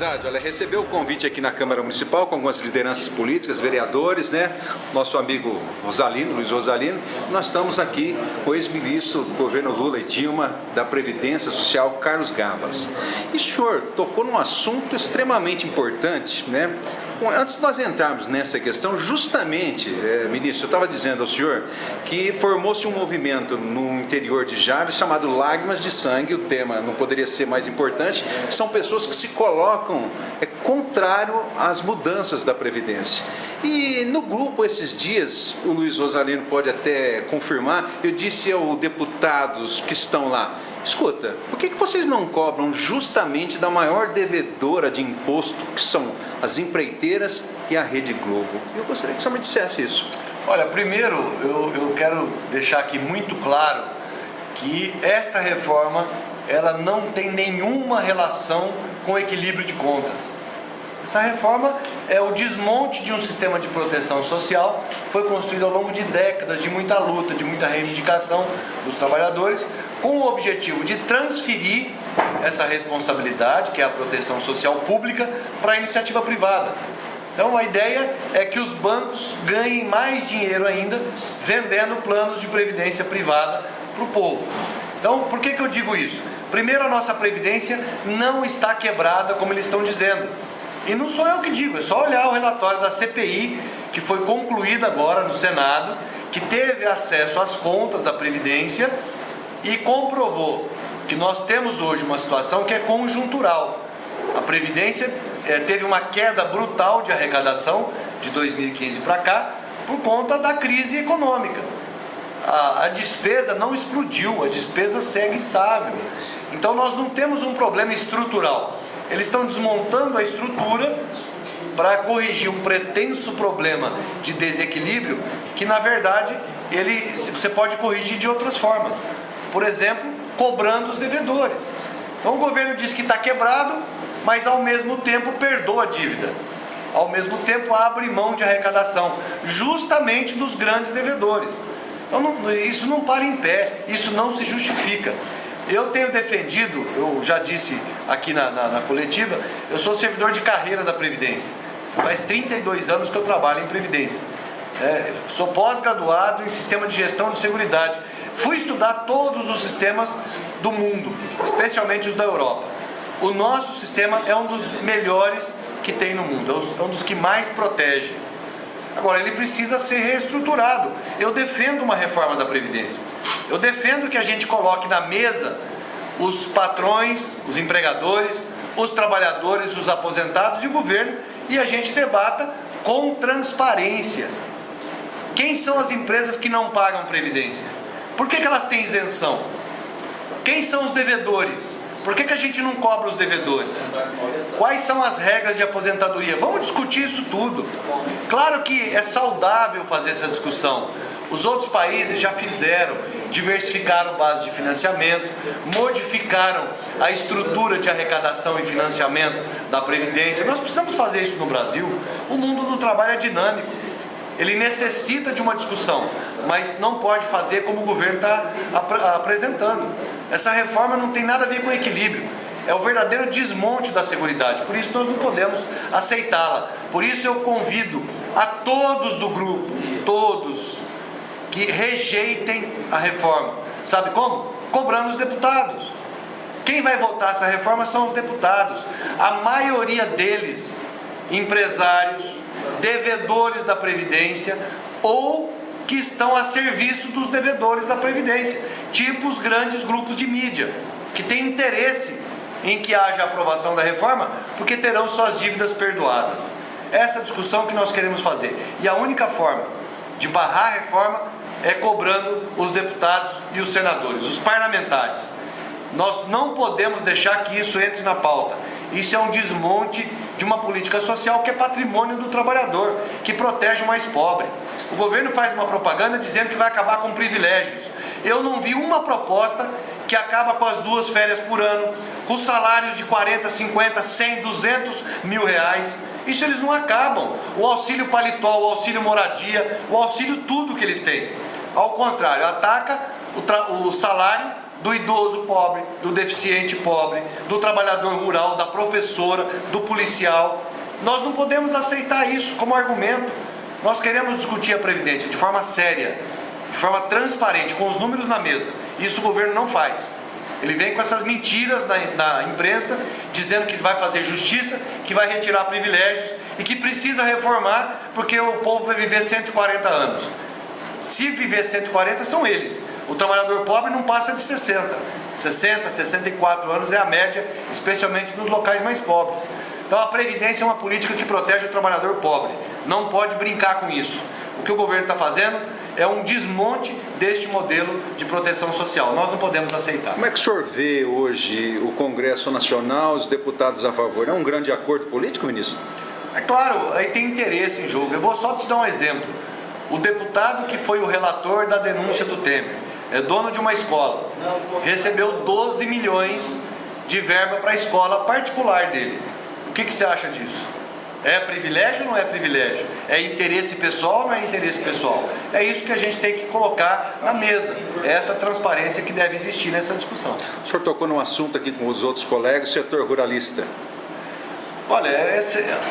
Haddad, olha, recebeu o convite aqui na Câmara Municipal com algumas lideranças políticas, vereadores, né? Nosso amigo Rosalino, Luiz Rosalino. Nós estamos aqui com o ex-ministro do governo Lula e Dilma da Previdência Social, Carlos Garbas. E o senhor tocou num assunto extremamente importante, né? Antes de nós entrarmos nessa questão, justamente, ministro, eu estava dizendo ao senhor que formou-se um movimento no interior de Jales chamado Lágrimas de Sangue. O tema não poderia ser mais importante. São pessoas que se colocam contrário às mudanças da Previdência. E no grupo, esses dias, o Luiz Rosalino pode até confirmar, eu disse aos deputados que estão lá: escuta, por que vocês não cobram justamente da maior devedora de imposto, que são as empreiteiras e a Rede Globo? Eu gostaria que o senhor me dissesse isso. Olha, primeiro eu quero deixar aqui muito claro que esta reforma ela não tem nenhuma relação com o equilíbrio de contas. Essa reforma é o desmonte de um sistema de proteção social que foi construído ao longo de décadas, de muita luta, de muita reivindicação dos trabalhadores, com o objetivo de transferir essa responsabilidade, que é a proteção social pública, para a iniciativa privada. Então a ideia é que os bancos ganhem mais dinheiro ainda vendendo planos de previdência privada para o povo. Então, por que eu digo isso? Primeiro, a nossa Previdência não está quebrada, como eles estão dizendo. E não sou eu que digo, é só olhar o relatório da CPI, que foi concluído agora no Senado, que teve acesso às contas da Previdência e comprovou que nós temos hoje uma situação que é conjuntural. A Previdência teve uma queda brutal de arrecadação de 2015 para cá por conta da crise econômica. A despesa não explodiu, a despesa segue estável. Então nós não temos um problema estrutural. Eles estão desmontando a estrutura para corrigir um pretenso problema de desequilíbrio que, na verdade, você pode corrigir de outras formas. Por exemplo, cobrando os devedores. Então o governo diz que está quebrado, mas ao mesmo tempo perdoa a dívida. Ao mesmo tempo abre mão de arrecadação, justamente dos grandes devedores. Então isso não para em pé, isso não se justifica. Eu tenho defendido, eu já disse aqui na coletiva, eu sou servidor de carreira da Previdência. Faz 32 anos que eu trabalho em Previdência. Sou pós-graduado em Sistema de Gestão de Seguridade. Fui estudar todos os sistemas do mundo, especialmente os da Europa. O nosso sistema é um dos melhores que tem no mundo, é um dos que mais protege. Agora, ele precisa ser reestruturado. Eu defendo uma reforma da Previdência. Eu defendo que a gente coloque na mesa os patrões, os empregadores, os trabalhadores, os aposentados e o governo, e a gente debata com transparência. Quem são as empresas que não pagam Previdência? Por que elas têm isenção? Quem são os devedores? Por que a gente não cobra os devedores? Quais são as regras de aposentadoria? Vamos discutir isso tudo. Claro que é saudável fazer essa discussão. Os outros países já fizeram, diversificaram base de financiamento, modificaram a estrutura de arrecadação e financiamento da Previdência. Nós precisamos fazer isso no Brasil. O mundo do trabalho é dinâmico. Ele necessita de uma discussão, mas não pode fazer como o governo está apresentando. Essa reforma não tem nada a ver com equilíbrio. É o verdadeiro desmonte da Seguridade. Por isso nós não podemos aceitá-la. Por isso eu convido a todos do grupo, todos, que rejeitem a reforma. Sabe como? Cobrando os deputados. Quem vai votar essa reforma são os deputados. A maioria deles, empresários, devedores da Previdência ou que estão a serviço dos devedores da Previdência, tipo os grandes grupos de mídia, que têm interesse em que haja aprovação da reforma, porque terão suas dívidas perdoadas. Essa é a discussão que nós queremos fazer. E a única forma de barrar a reforma é cobrando os deputados e os senadores, os parlamentares. Nós não podemos deixar que isso entre na pauta. Isso é um desmonte de uma política social que é patrimônio do trabalhador, que protege o mais pobre. O governo faz uma propaganda dizendo que vai acabar com privilégios. Eu não vi uma proposta que acaba com as 2 férias por ano, com salários de 40, 50, 100, 200 mil reais. Isso eles não acabam. O auxílio paletó, o auxílio moradia, o auxílio tudo que eles têm. Ao contrário, ataca o salário do idoso pobre, do deficiente pobre, do trabalhador rural, da professora, do policial. Nós não podemos aceitar isso como argumento. Nós queremos discutir a Previdência de forma séria, de forma transparente, com os números na mesa. Isso o governo não faz. Ele vem com essas mentiras na imprensa, dizendo que vai fazer justiça, que vai retirar privilégios e que precisa reformar porque o povo vai viver 140 anos. Se viver 140 são eles. O trabalhador pobre não passa de 60. 60, 64 anos é a média, especialmente nos locais mais pobres. Então a Previdência é uma política que protege o trabalhador pobre. Não pode brincar com isso. O que o governo está fazendo é um desmonte deste modelo de proteção social. Nós não podemos aceitar. Como é que o senhor vê hoje o Congresso Nacional, os deputados a favor? É um grande acordo político, ministro? É claro, aí tem interesse em jogo. Eu vou só te dar um exemplo. O deputado que foi o relator da denúncia do Temer, é dono de uma escola, recebeu 12 milhões de verba para a escola particular dele. O que você acha disso? É privilégio ou não é privilégio? É interesse pessoal ou não é interesse pessoal? É isso que a gente tem que colocar na mesa. É essa transparência que deve existir nessa discussão. O senhor tocou num assunto aqui com os outros colegas, o setor ruralista. Olha,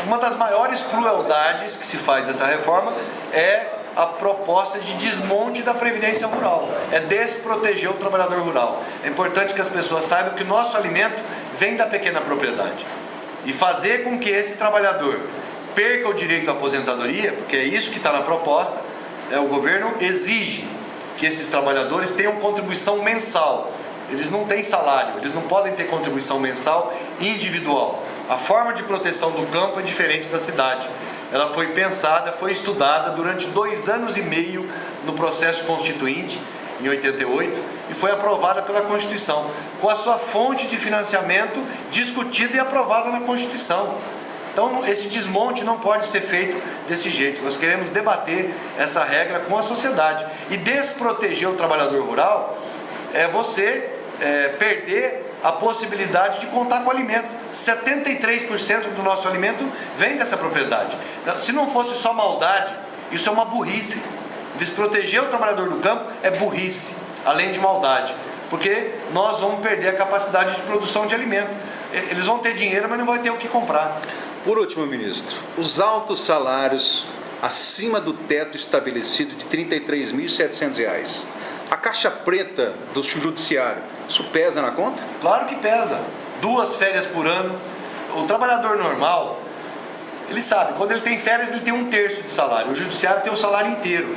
uma das maiores crueldades que se faz nessa reforma é a proposta de desmonte da Previdência Rural. É desproteger o trabalhador rural. É importante que as pessoas saibam que o nosso alimento vem da pequena propriedade. E fazer com que esse trabalhador perca o direito à aposentadoria, porque é isso que está na proposta, o governo exige que esses trabalhadores tenham contribuição mensal. Eles não têm salário, eles não podem ter contribuição mensal individual. A forma de proteção do campo é diferente da cidade. Ela foi pensada, foi estudada durante 2 anos e meio no processo constituinte, em 88, e foi aprovada pela Constituição, com a sua fonte de financiamento discutida e aprovada na Constituição. Então, esse desmonte não pode ser feito desse jeito. Nós queremos debater essa regra com a sociedade. E desproteger o trabalhador rural é você perder a possibilidade de contar com alimento. 73% do nosso alimento vem dessa propriedade. Se não fosse só maldade, isso é uma burrice. Desproteger o trabalhador do campo é burrice, além de maldade, porque nós vamos perder a capacidade de produção de alimento. Eles vão ter dinheiro, mas não vão ter o que comprar. Por último, ministro, os altos salários acima do teto estabelecido de R$ 33.700, a caixa preta do judiciário, isso pesa na conta? Claro que pesa. 2 férias por ano. O trabalhador normal, ele sabe, quando ele tem férias, ele tem 1/3 de salário. O judiciário tem o salário inteiro,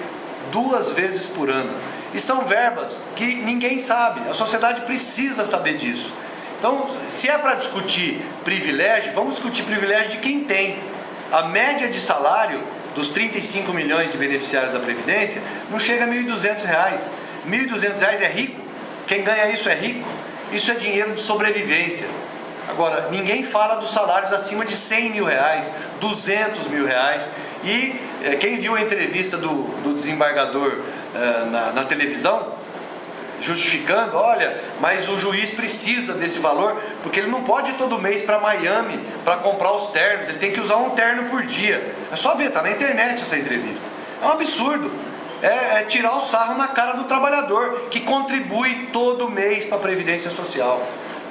2 vezes por ano. E são verbas que ninguém sabe, a sociedade precisa saber disso. Então, se é para discutir privilégio, vamos discutir privilégio de quem tem. A média de salário dos 35 milhões de beneficiários da Previdência não chega a R$ 1.200. R$ 1.200 é rico? Quem ganha isso é rico? Isso é dinheiro de sobrevivência. Agora, ninguém fala dos salários acima de R$ 100 mil, R$ 200 mil. E quem viu a entrevista do desembargador na televisão, justificando, olha, mas o juiz precisa desse valor, porque ele não pode ir todo mês para Miami para comprar os ternos, ele tem que usar um terno por dia. É só ver, está na internet essa entrevista. É um absurdo. É tirar o sarro na cara do trabalhador, que contribui todo mês para a Previdência Social.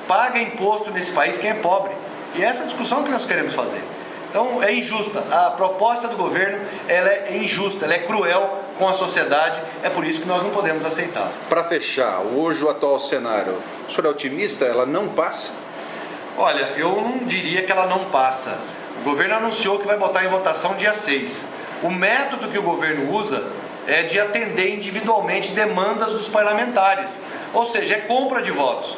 Paga imposto nesse país quem é pobre. E essa é a discussão que nós queremos fazer. Então é injusta. A proposta do governo ela é injusta, ela é cruel com a sociedade. É por isso que nós não podemos aceitar. Para fechar, hoje o atual cenário, o senhor é otimista? Ela não passa? Olha, eu não diria que ela não passa. O governo anunciou que vai botar em votação dia 6. O método que o governo usa é de atender individualmente demandas dos parlamentares, ou seja, é compra de votos.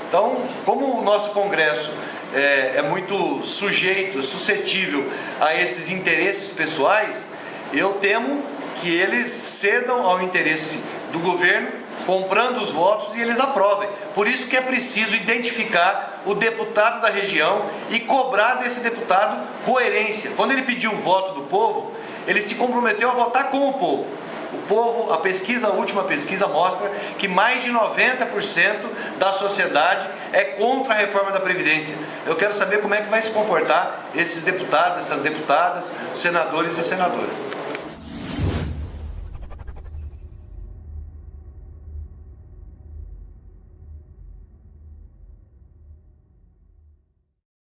Então, como o nosso Congresso é muito suscetível a esses interesses pessoais, eu temo que eles cedam ao interesse do governo, comprando os votos, e eles aprovem. Por isso que é preciso identificar o deputado da região e cobrar desse deputado coerência. Quando ele pediu o voto do povo, ele se comprometeu a votar com o povo. O povo, a última pesquisa mostra que mais de 90% da sociedade é contra a reforma da Previdência. Eu quero saber como é que vai se comportar esses deputados, essas deputadas, os senadores e senadoras.